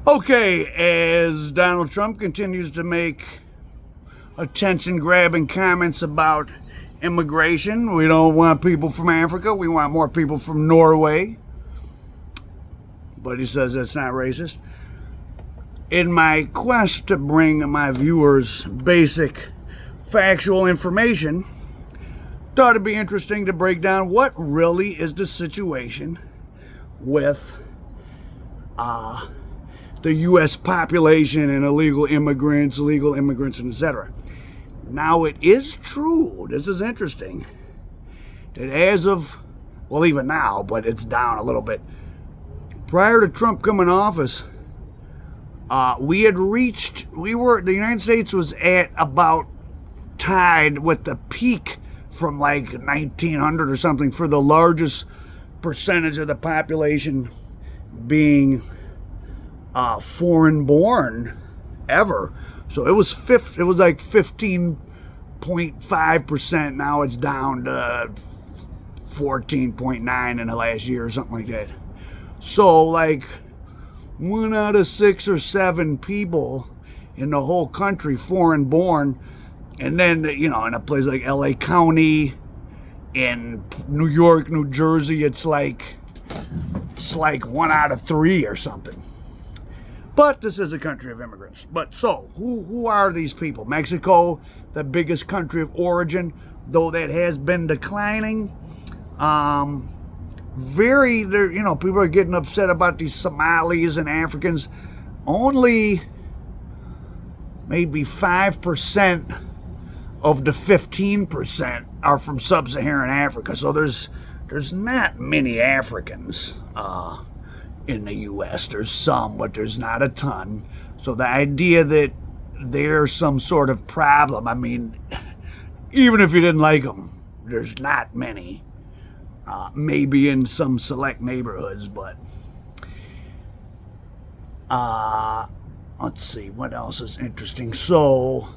Okay, as Donald Trump continues to make attention-grabbing comments about immigration, we don't want people from Africa, we want more people from Norway. But he says that's not racist. In my quest to bring my viewers basic factual information, thought it'd be interesting to break down what really is the situation with the U.S. population and illegal immigrants, and etc. Now, it is true, this is interesting, that as of, well, even now, but it's down a little bit, prior to Trump coming in office, the United States was at about tied with the peak from like 1900 or something for the largest percentage of the population being foreign born ever. So it was like 15.5%. Now it's down to 14.9 in the last year or something like that. So like 1 out of 6 or 7 people in the whole country foreign born. And then, in a place like LA County, in New York, New Jersey, it's like 1 out of 3 or something. But this is a country of immigrants. But so, who are these people? Mexico, the biggest country of origin, though that has been declining. People are getting upset about these Somalis and Africans. Only maybe 5% of the 15% are from sub-Saharan Africa. So there's not many Africans in the U.S. There's some, but there's not a ton. So the idea that there's some sort of problem, I mean, even if you didn't like them, there's not many. Maybe in some select neighborhoods, but let's see, what else is interesting? So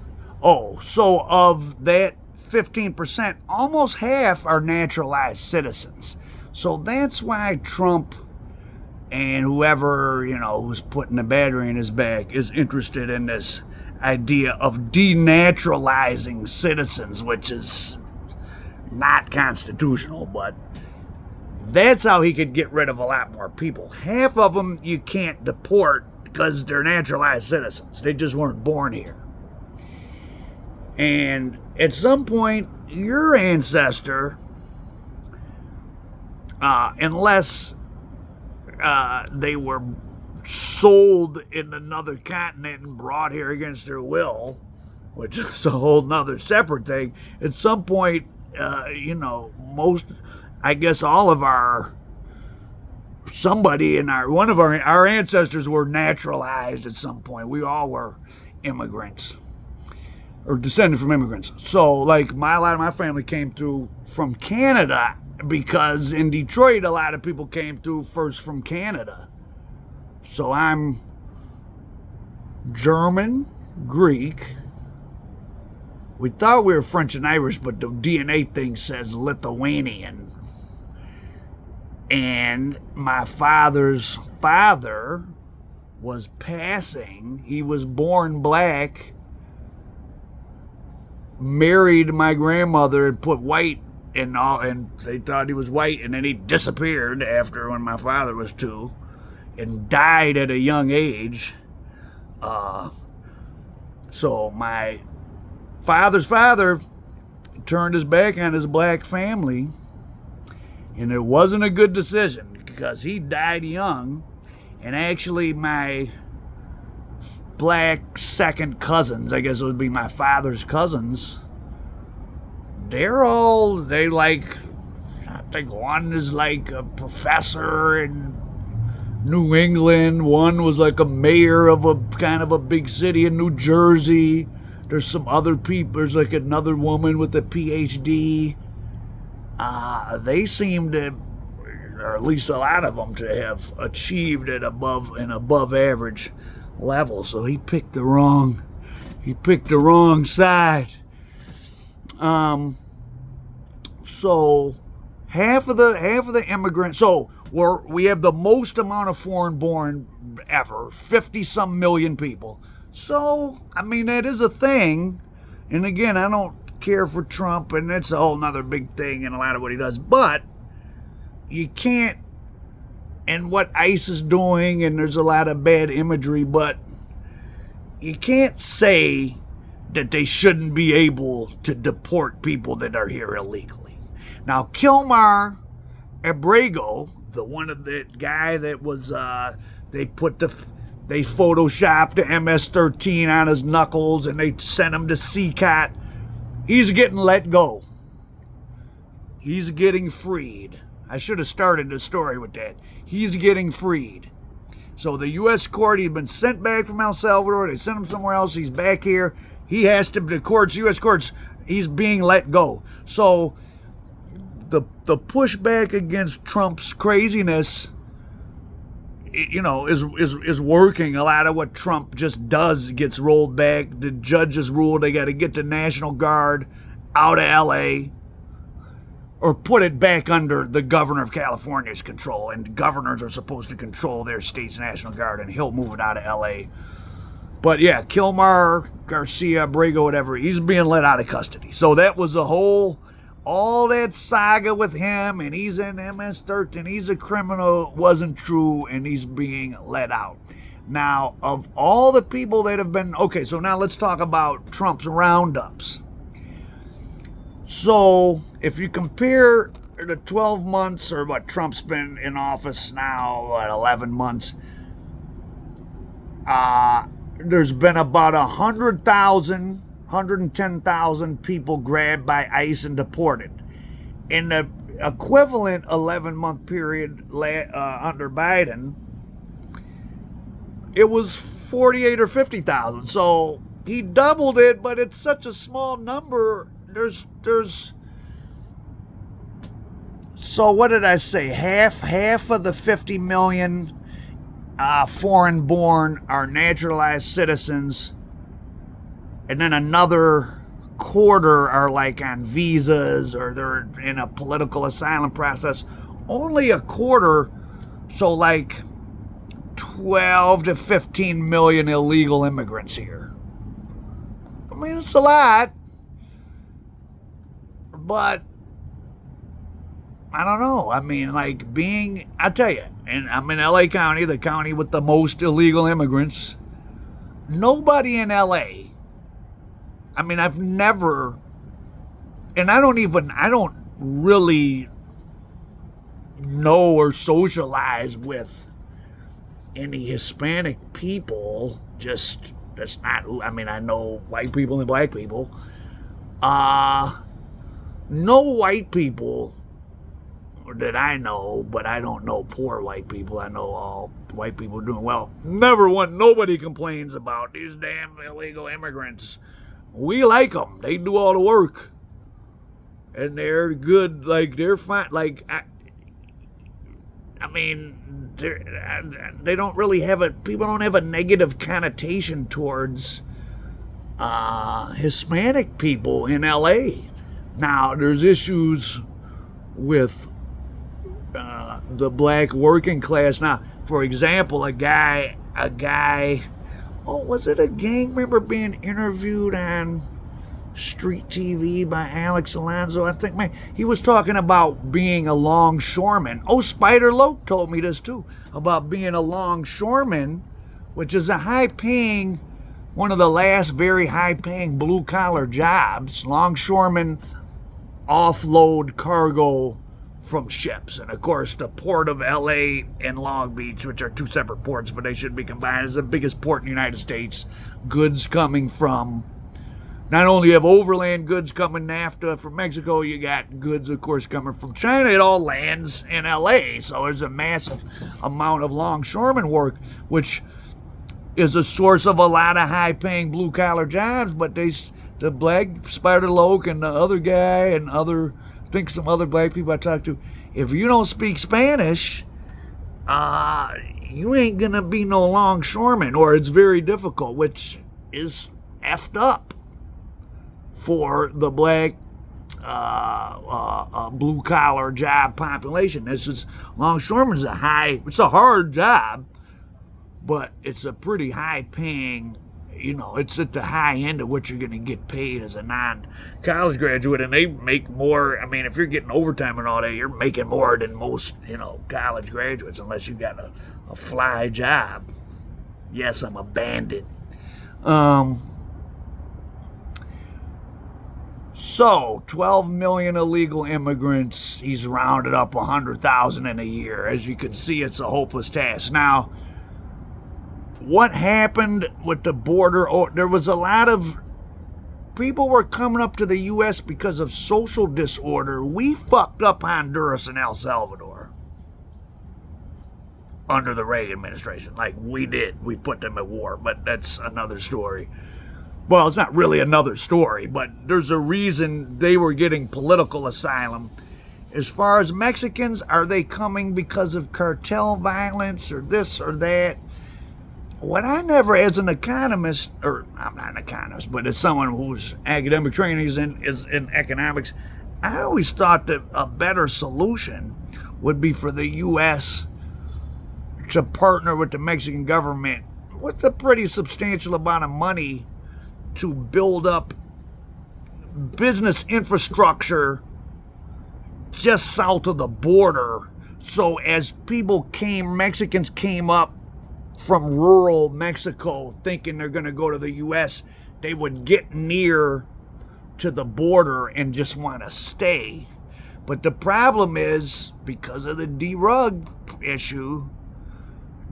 of that 15%, almost half are naturalized citizens. So that's why Trump and whoever, who's putting the battery in his back is interested in this idea of denaturalizing citizens, which is not constitutional, but that's how he could get rid of a lot more people. Half of them you can't deport because they're naturalized citizens. They just weren't born here. And at some point, your ancestor, unless they were sold in another continent and brought here against their will, which is a whole nother separate thing, at some point, all of our ancestors were naturalized at some point. We all were immigrants or descended from immigrants. So like a lot of my family came through from Canada, because in Detroit, a lot of people came through first from Canada. So I'm German, Greek. We thought we were French and Irish, but the DNA thing says Lithuanian. And my father's father was passing. He was born black, married my grandmother and put white in all, and they thought he was white, and then he disappeared when my father was 2 and died at a young age. So my father's father turned his back on his black family, and it wasn't a good decision because he died young. And actually my black second cousins, I guess it would be my father's cousins, I think one is like a professor in New England, one was like a mayor of a kind of a big city in New Jersey. There's some other people, there's like another woman with a PhD. They seem to, or at least a lot of them, to have achieved an above average level. So he picked the wrong side. So half of the immigrants. So we have the most amount of foreign-born ever, 50-some million people. So, I mean, that is a thing. And again, I don't care for Trump, and it's a whole nother big thing in a lot of what he does. But you can't, and what ICE is doing, and there's a lot of bad imagery, but you can't say that they shouldn't be able to deport people that are here illegally. Now, Kilmar Abrego, the guy that was, they photoshopped the MS-13 on his knuckles and they sent him to CCOT. He's getting let go. He's getting freed. I should have started the story with that. He's getting freed. So the U.S. court, he'd been sent back from El Salvador. They sent him somewhere else. He's back here. He has to, the courts, U.S. courts, he's being let go. So the pushback against Trump's craziness, you know, is working. A lot of what Trump just does gets rolled back. The judges ruled they got to get the National Guard out of L.A. or put it back under the governor of California's control. And governors are supposed to control their state's National Guard, and he'll move it out of L.A. But yeah, Kilmar Garcia Abrego, whatever, he's being let out of custody. So that was all that saga with him, and he's in MS-13, he's a criminal, wasn't true, and he's being let out. Now, of all the people that have been, okay, so now let's talk about Trump's roundups. So, if you compare the 12 months, or what Trump's been in office now, 11 months, there's been about 110,000 people grabbed by ICE and deported. In the equivalent 11-month period under Biden, it was 48 or 50,000. So he doubled it, but it's such a small number. So what did I say? Half of the 50 million foreign-born are naturalized citizens, and then another quarter are like on visas or they're in a political asylum process. Only a quarter, so like 12 to 15 million illegal immigrants here. I mean, it's a lot, but I don't know. I mean, like I tell you, and I'm in LA County, the county with the most illegal immigrants. Nobody in LA, I mean, I've never, and I don't really know or socialize with any Hispanic people. Just, that's not, I mean, I know white people and black people. No white people that I know, but I don't know poor white people. I know all white people doing well. Nobody complains about these damn illegal immigrants. We like them. They do all the work. And they're good, like, they're fine. Like, I mean, they don't really people don't have a negative connotation towards Hispanic people in LA. Now, there's issues with the black working class. Now, for example, a guy, was it a gang member being interviewed on street TV by Alex Alonso? I think, man, he was talking about being a longshoreman. Oh, Spider Loke told me this too, about being a longshoreman, which is a high-paying, one of the last very high-paying blue-collar jobs. Longshoremen offload cargo from ships. And of course, the port of LA and Long Beach, which are two separate ports, but they should be combined, is the biggest port in the United States. Goods coming from, not only you have overland goods coming NAFTA from Mexico, you got goods, of course, coming from China. It all lands in LA. So there's a massive amount of longshoreman work, which is a source of a lot of high-paying blue-collar jobs. But the black Spider Loke and the other guy and I think some other black people I talked to, if you don't speak Spanish, you ain't gonna be no longshoreman, or it's very difficult, which is effed up for the black blue collar job population. This is longshoremen's it's a hard job, but it's a pretty high paying. It's at the high end of what you're going to get paid as a non-college graduate, and they make more. I mean, if you're getting overtime and all that, you're making more than most, college graduates, unless you got a fly job. Yes, I'm a bandit. So, 12 million illegal immigrants. He's rounded up 100,000 in a year. As you can see, it's a hopeless task. Now, what happened with the border? There was a lot of people were coming up to the U.S. because of social disorder. We fucked up Honduras and El Salvador under the Reagan administration. Like, we did. We put them at war, but that's another story. Well, it's not really another story, but there's a reason they were getting political asylum. As far as Mexicans, are they coming because of cartel violence or this or that? What I never, as an economist, or I'm not an economist, but as someone whose academic training is in economics, I always thought that a better solution would be for the U.S. to partner with the Mexican government with a pretty substantial amount of money to build up business infrastructure just south of the border. So as Mexicans came up from rural Mexico thinking they're going to go to the U.S., they would get near to the border and just want to stay. But the problem is, because of the derug issue,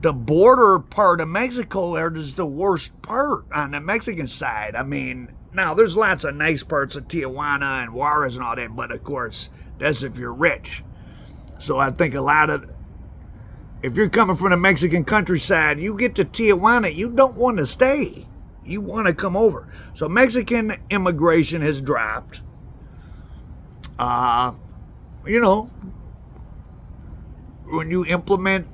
the border part of Mexico is the worst part on the Mexican side. I mean, now there's lots of nice parts of Tijuana and Juarez and all that, but of course, that's if you're rich. So I think if you're coming from the Mexican countryside, you get to Tijuana, you don't want to stay. You want to come over. So Mexican immigration has dropped. When you implement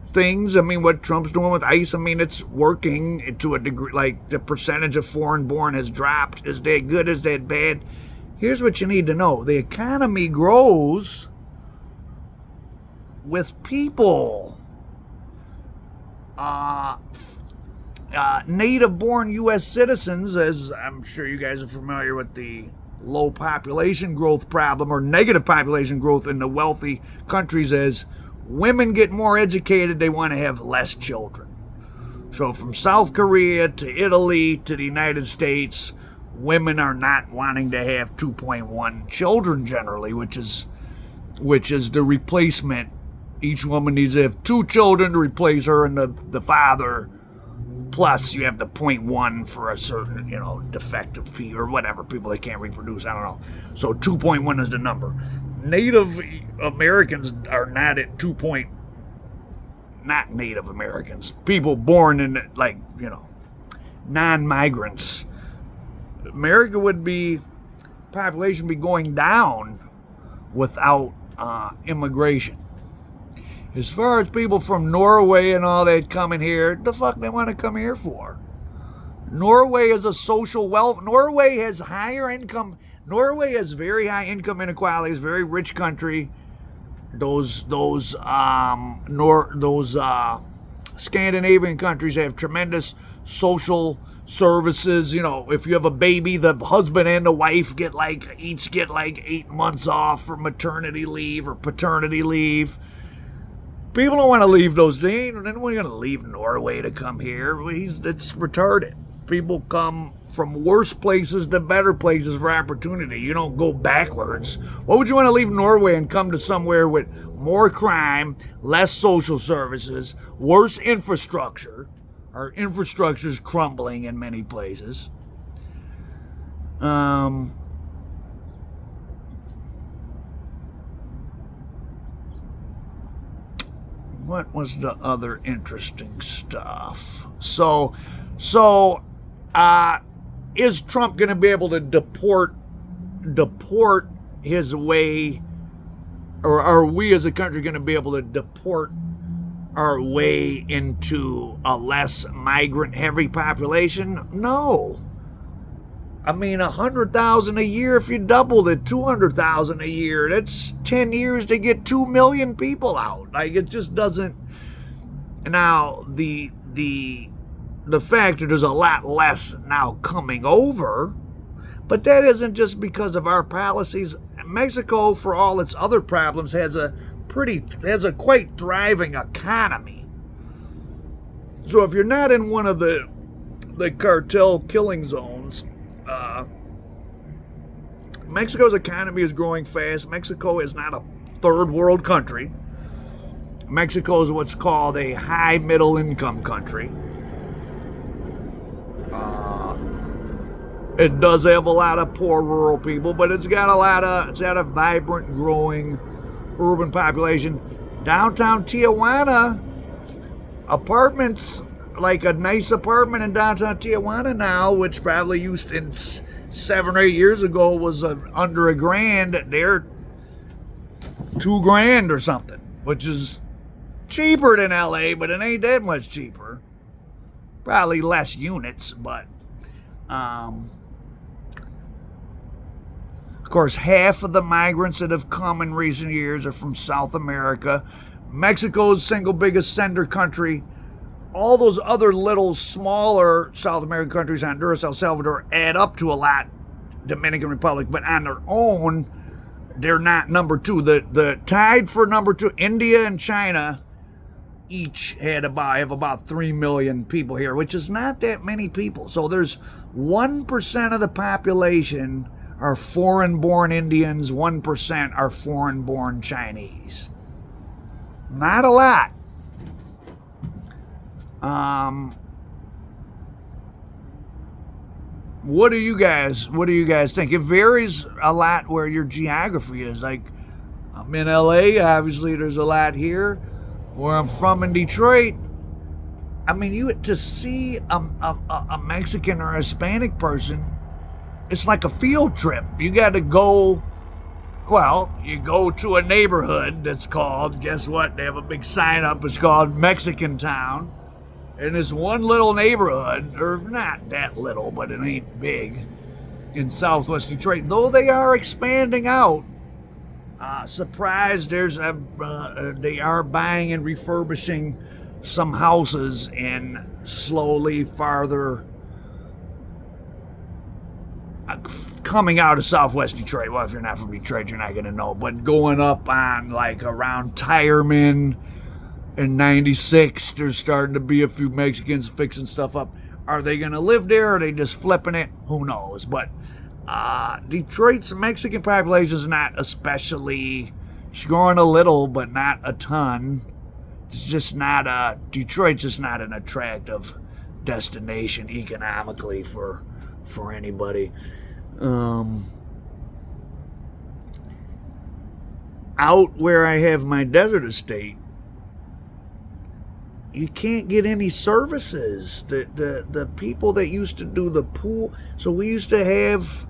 things, I mean, what Trump's doing with ICE, I mean, it's working to a degree. Like, the percentage of foreign-born has dropped. Is that good? Is that bad? Here's what you need to know. The economy grows with people. Native-born U.S. citizens, as I'm sure you guys are familiar with the low population growth problem, or negative population growth in the wealthy countries, as women get more educated, they want to have less children. So from South Korea to Italy to the United States, women are not wanting to have 2.1 children generally, which is the replacement. Each woman needs to have 2 children to replace her and the father. Plus, you have the 0.1 for a certain, defective P or whatever, people that can't reproduce. I don't know. So 2.1 is the number. Native Americans are not at not Native Americans. People born in, non-migrants. America population would be going down without immigration. As far as people from Norway and all that coming here, the fuck they want to come here for? Norway is a social wealth. Norway has higher income. Norway has very high income inequality. It's a very rich country. Those Scandinavian countries have tremendous social services. If you have a baby, the husband and the wife each get 8 months off for maternity leave or paternity leave. People don't want to leave those things. Then we're going to leave Norway to come here. It's retarded. People come from worse places to better places for opportunity. You don't go backwards. Why would you want to leave Norway and come to somewhere with more crime, less social services, worse infrastructure? Our infrastructure is crumbling in many places. What was the other interesting stuff? So, is Trump going to be able to deport his way, or are we as a country going to be able to deport our way into a less migrant-heavy population? No. I mean, 100,000 a year. If you doubled it, 200,000 a year. That's 10 years to get 2 million people out. Like, it just doesn't. Now, the fact that there's a lot less now coming over, but that isn't just because of our policies. Mexico, for all its other problems, has a quite thriving economy. So if you're not in one of the cartel killing zones, Mexico's economy is growing fast. Mexico is not a third world country. Mexico is what's called a high middle income country. It does have a lot of poor rural people, but it's got a vibrant, growing urban population. Downtown Tijuana, apartments, like a nice apartment in downtown Tijuana now, which probably used in 7 or 8 years ago was under $1,000. They're $2,000 or something, which is cheaper than LA, but it ain't that much cheaper. Probably less units, but of course, half of the migrants that have come in recent years are from South America. Mexico's single biggest sender country. All those other little smaller South American countries, Honduras, El Salvador, add up to a lot. Dominican Republic, but on their own, they're not number two. The tied for number two, India and China, each have about 3 million people here, which is not that many people. So there's 1% of the population are foreign-born Indians, 1% are foreign-born Chinese. Not a lot. What do you guys think? It varies a lot where your geography is. Like, I'm in LA, obviously there's a lot here. Where I'm from in Detroit, I mean, to see a Mexican or a Hispanic person, it's like a field trip. You got to go. Well, you go to a neighborhood that's called, guess what? They have a big sign up. It's called Mexican Town. In this one little neighborhood, or not that little, but it ain't big, in southwest Detroit, though they are expanding out. Surprised, they are buying and refurbishing some houses and slowly farther coming out of southwest Detroit. Well, if you're not from Detroit, you're not going to know, but going up on like around Tireman. In 96, there's starting to be a few Mexicans fixing stuff up. Are they going to live there? Or are they just flipping it? Who knows? But Detroit's Mexican population is not especially, it's growing a little, but not a ton. It's just not Detroit's just not an attractive destination economically for anybody. Out where I have my desert estate, you can't get any services. The people that used to do the pool, so we used to have,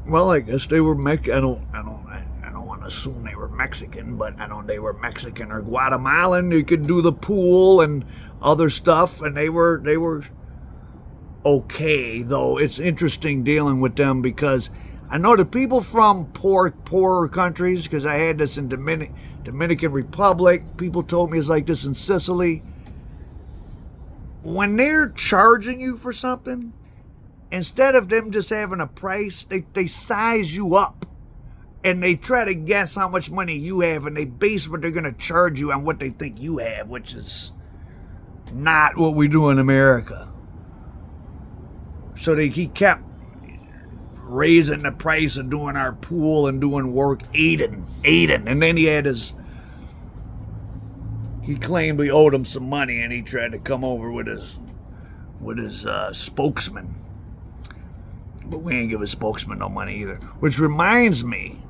well, I guess they were I don't want to assume they were Mexican, but I know they were Mexican or Guatemalan. You could do the pool and other stuff, and they were okay. Though it's interesting dealing with them because I know the people from poorer countries, because I had this in Dominican Republic. People told me it's like this in Sicily. When they're charging you for something, instead of them just having a price, they size you up. And they try to guess how much money you have, and they base what they're going to charge you on what they think you have, which is not what we do in America. So he kept raising the price of doing our pool and doing work, Aiden. And then he claimed we owed him some money, and he tried to come over with his spokesman. But we ain't give his spokesman no money either. Which reminds me,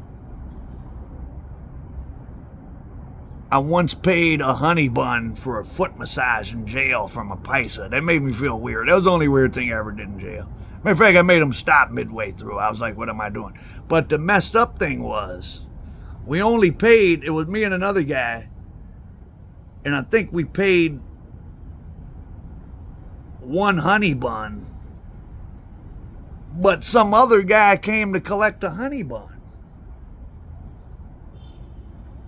I once paid a honey bun for a foot massage in jail from a paisa. That made me feel weird. That was the only weird thing I ever did in jail. Matter of fact, I made him stop midway through. I was like, what am I doing? But the messed up thing was, we only paid, it was me and another guy, and I think we paid one honey bun. but some other guy came to collect a honey bun.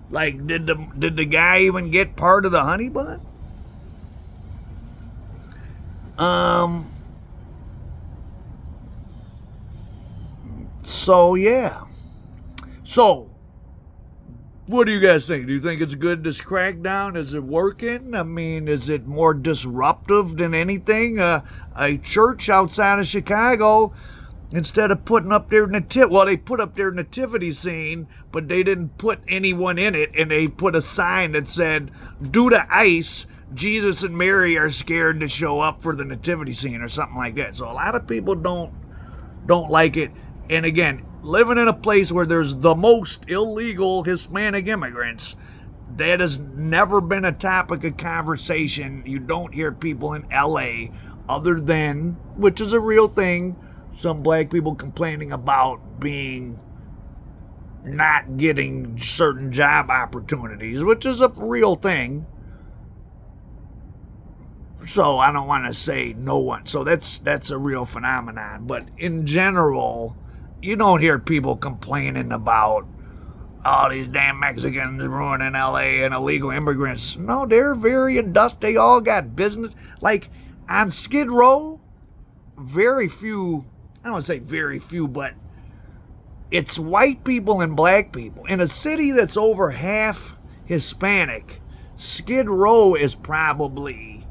Like, did the guy even get part of the honey bun? So yeah. So, what do you guys think? Do you think it's good, this crackdown? Is it working? I mean, is it more disruptive than anything? A church outside of Chicago, instead of putting up their they put up their nativity scene, but they didn't put anyone in it, and they put a sign that said, due to ice, Jesus and Mary are scared to show up for the nativity scene, or something like that. So a lot of people don't like it. And again, living in a place where there's the most illegal Hispanic immigrants, that has never been a topic of conversation. You don't hear people in LA, other than, which is a real thing, some black people complaining about being not getting certain job opportunities, which is a real thing. So I don't want to say no one. So that's a real phenomenon. But in general, you don't hear people complaining about all these damn Mexicans ruining LA and illegal immigrants. No, they're very industrious. They all got business. Like on Skid Row, very few, I don't want to say very few, but it's white people and black people. In a city that's over half Hispanic, Skid Row is probably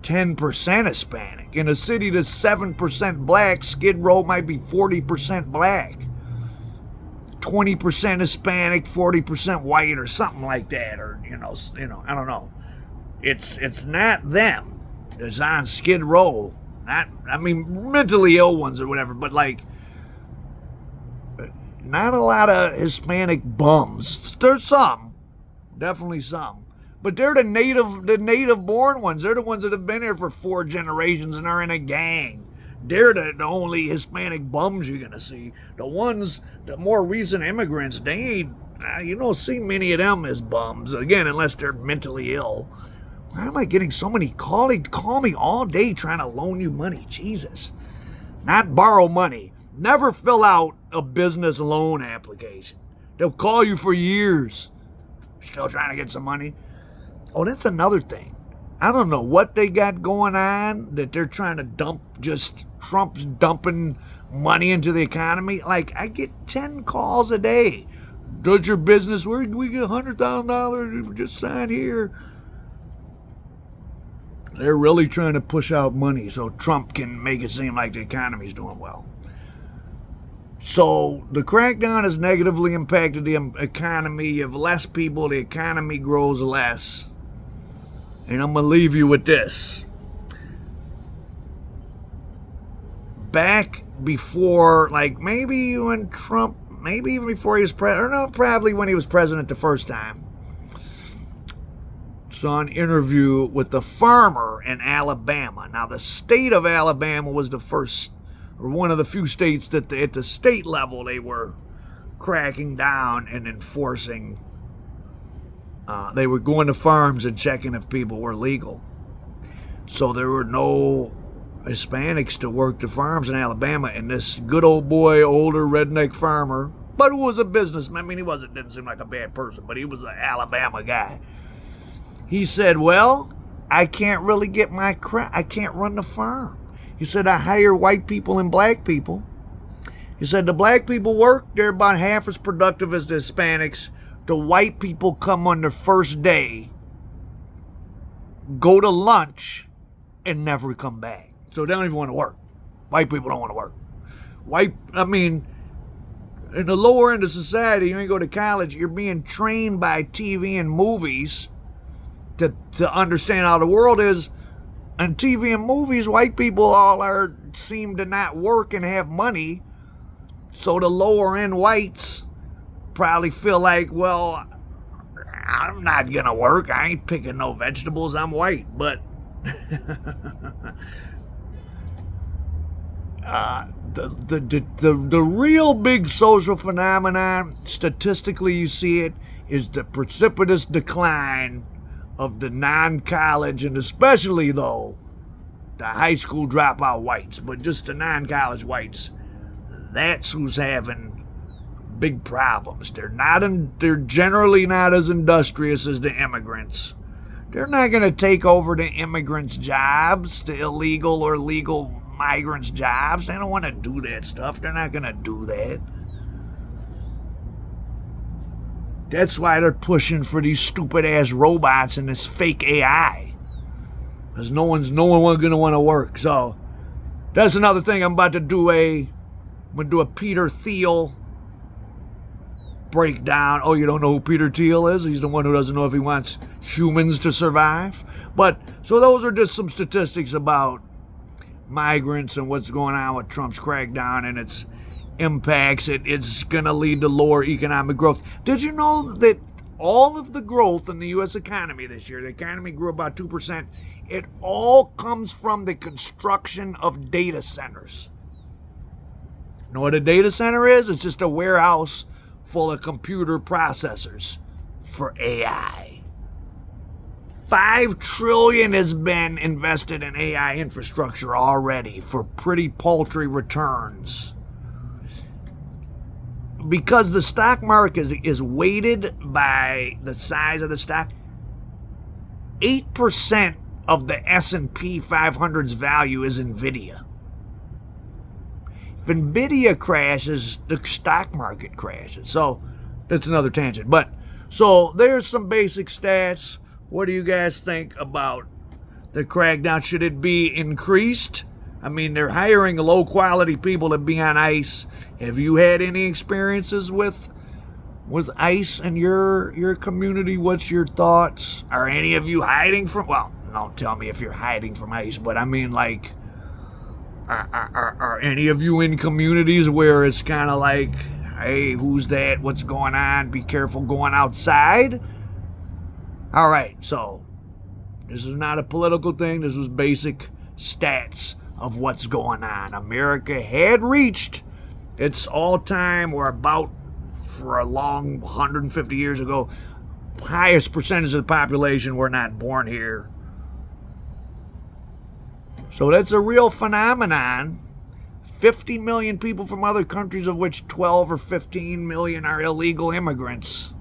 10% Hispanic. In a city that's 7% black, Skid Row might be 40% black. 20% Hispanic, 40% white, or something like that. Or, you know, I don't know. It's not them. It's on Skid Row. Not, I mean, mentally ill ones or whatever, but like, not a lot of Hispanic bums. There's some, definitely some. But they're the native born ones. They're the ones that have been here for 4 generations and are in a gang. They're the only Hispanic bums you're going to see. The ones, the more recent immigrants, they ain't, you don't see many of them as bums. Again, unless they're mentally ill. Why am I getting so many calls? They call me all day trying to loan you money. Jesus. Not borrow money. Never fill out a business loan application. They'll call you for years. Still trying to get some money. Oh, that's another thing. I don't know what they got going on that they're trying to dump, just Trump's dumping money into the economy. Like, I get 10 calls a day. Does your business, where we get $100,000, just sign here. They're really trying to push out money so Trump can make it seem like the economy's doing well. So the crackdown has negatively impacted the economy. You have less people, the economy grows less. And I'm going to leave you with this. Back before, like maybe when Trump, maybe even before he was president, or no, probably when he was president the first time, saw an interview with the farmer in Alabama. Now, the state of Alabama was the first, or one of the few states that at the state level they were cracking down and enforcing. They were going to farms and checking if people were legal. So there were no Hispanics to work the farms in Alabama. And this good old boy, older redneck farmer, but who was a businessman. I mean, didn't seem like a bad person, but he was an Alabama guy. He said, well, I can't really get I can't run the farm. He said, I hire white people and black people. He said, the black people work, they're about half as productive as the Hispanics. The white people come on their first day, go to lunch, and never come back. So they don't even want to work. White people don't want to work. In the lower end of society, you ain't go to college, you're being trained by TV and movies to understand how the world is. On TV and movies, white people seem to not work and have money. So the lower end whites probably feel like, well, I'm not gonna work. I ain't picking no vegetables. I'm white. But the real big social phenomenon, statistically you see it, is the precipitous decline of the non-college, and especially though the high school dropout whites, but just the non-college whites. That's who's having big problems. They're generally not as industrious as the immigrants. They're not going to take over the immigrants' jobs, the illegal or legal migrants' jobs. They don't want to do that stuff. They're not going to do that. That's why they're pushing for these stupid-ass robots and this fake AI. Because no one's going to want to work. So that's another thing. I'm about to do I'm going to do a Peter Thiel breakdown. Oh, you don't know who Peter Thiel is? He's the one who doesn't know if he wants humans to survive. But so those are just some statistics about migrants and what's going on with Trump's crackdown and its impacts. It's going to lead to lower economic growth. Did you know that all of the growth in the U.S. economy this year, the economy grew about 2%, it all comes from the construction of data centers? You know what a data center is? It's just a warehouse full of computer processors for AI. $5 trillion has been invested in AI infrastructure already for pretty paltry returns. Because the stock market is weighted by the size of the stock, 8% of the S&P 500's value is NVIDIA. If NVIDIA crashes, the stock market crashes. So that's another tangent. But so there's some basic stats. What do you guys think about the crackdown? Should it be increased? I mean, they're hiring low-quality people to be on ICE. Have you had any experiences with ICE in your community? What's your thoughts? Are any of you hiding from? Well, don't tell me if you're hiding from ICE, but I mean, like, are any of you in communities where it's kind of like, hey, who's that? What's going on? Be careful going outside. All right, so this is not a political thing. This was basic stats of what's going on. America had reached its all-time, or about for a long 150 years ago, highest percentage of the population were not born here. So that's a real phenomenon. 50 million people from other countries, of which 12 or 15 million are illegal immigrants.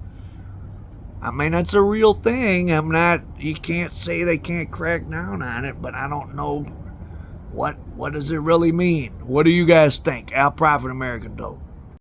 I mean, that's a real thing. You can't say they can't crack down on it, but I don't know what does it really mean. What do you guys think? Al Prophet, American Dope.